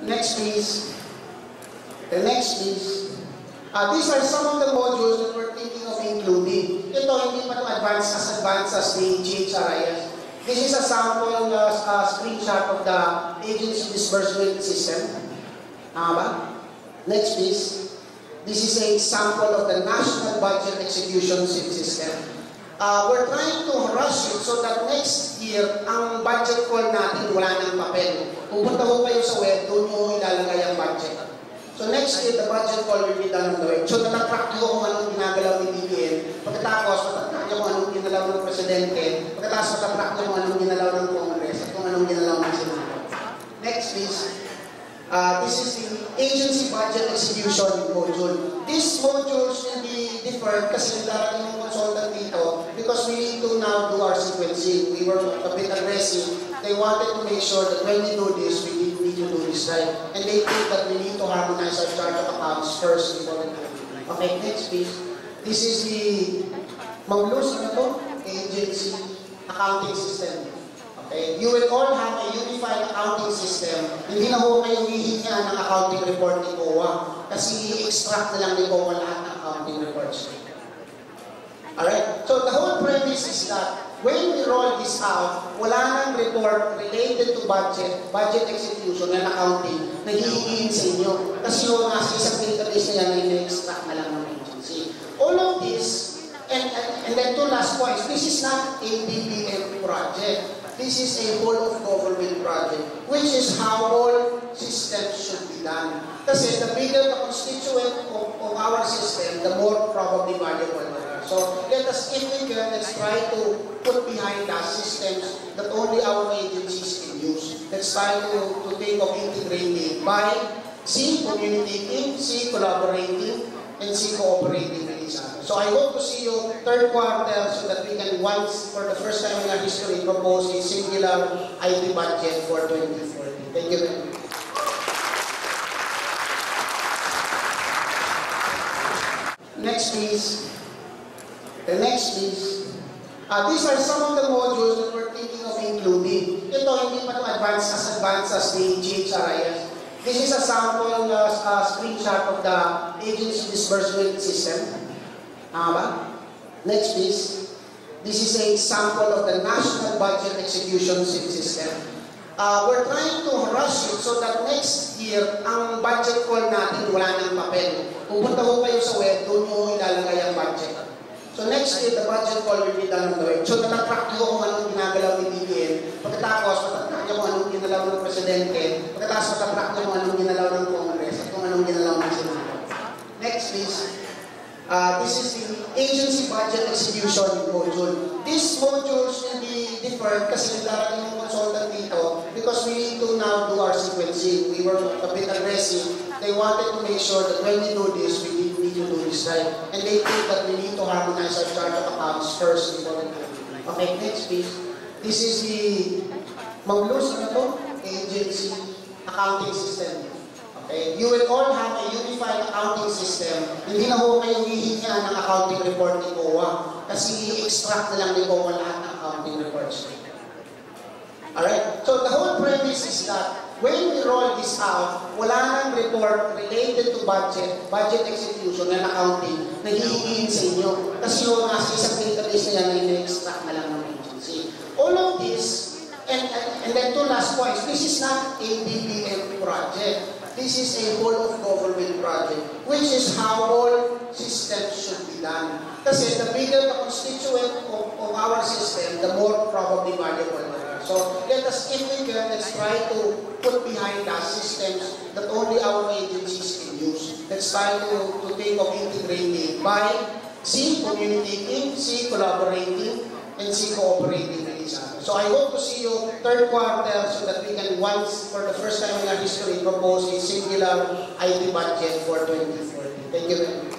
Next please. The next please. These are some of the modules that we're thinking of including. Ito, hindi pa ito advanced as the GHRIS. This is a sample screenshot of the agency disbursement system. Next please. This is a sample of the national budget execution system. We're trying to rush it so that next year, ang budget call natin wala ng papel. Pupunta ko kayo sa web, doon mo ilalagay ang budget. So next year, the budget call will be done on the web. So natatrack nyo kung anong ginagalaw ni BBM. Pagkatapos, matatrack nyo kung anong ginalaw ng Presidente. Pagkatapos, matatrack nyo kung anong ginalaw ng Congress at kung anong ginalaw ng Senado. Next please. This is the agency budget execution module. These modules will be different kasi darating yung consultant dito because we need to now do our sequencing. We were a bit aggressive. They wanted to make sure that when we do this, we need to do this right. And they think that we need to harmonize our chart of accounts first before we do it. Okay, next please. This is the agency accounting system. Okay. You will all have a unified accounting system. Hindi na ho kayo hihinga ng accounting report ni COA kasi i-extract na lang ni COA lahat ng accounting reports. Alright? So the whole premise is that when we roll this out, wala nang report related to budget execution and accounting na hihingiin sa inyo. Kasi yung nasa isang database na yan na i-extract na lang ng agency. All of this, and then two last points, this is not a BBM project. This is a whole of government project, which is how all systems should be done. Kasi the bigger the constituent of our system, the more probably valuable they are. So let us, if we can, let's try to put behind us systems that only our agencies can use. Let's try to think of integrating by C, communicating, C, collaborating, and C, cooperating with each other. So I hope to see you third quarter so that we can once, for the first time in our history, propose a singular IT budget for 2040. Thank you very much. Next please. The next please. These are some of the modules that we're thinking of including. Ito, hindi pa ito advanced as the GHRIS. This is a sample screenshot of the agency disbursement system. Next please. This is a sample of the national budget execution system. We're trying to rush it so that next year, ang budget call natin wala ng papel. Pupunta ko kayo sa web, doon mo ilalagay ang budget. So next year, the budget call will be done on the web. So natatrack nyo kung anong ginagalaw ni BBM. Pagkatapos, matatrack nyo kung anong ginalaw ng Presidente. Pagkatapos, matatrack nyo kung anong ginalaw ng Congress at kung anong ginalaw ng Senado. Next please. This is the agency budget execution module. These modules will be different kasi darating yung consultant dito because we need to now do our sequencing. We were a bit aggressive. They wanted to make sure that when we do this, we need to do this right. And they think that we need to harmonize our chart of accounts first before we do it. Okay, next please. This is the agency accounting system. Okay. You will all have a unified accounting system. Hindi na ho kayo hihinga ng accounting report ni COA kasi i-extract na lang ni COA lahat ng accounting reports. Alright? So the whole premise is that when we roll this out, wala nang report related to budget execution and accounting na hihingiin sa inyo kasi yung nasa isang database na yan na i-extract na lang ng agency. All of this, and then two last points, this is not a BBM project. This is a whole of government project, which is how all systems should be done. Kasi the bigger the constituent of our system, the more probably valuable they are. So let us, if we can, let's try to put behind us systems that only our agencies can use. Let's try to think of integrating by C, communicating, C, collaborating, and C, cooperating with each other. So I hope to see you third quarter so that we can once, for the first time in our history, propose a singular IT budget for 2040. Thank you very much.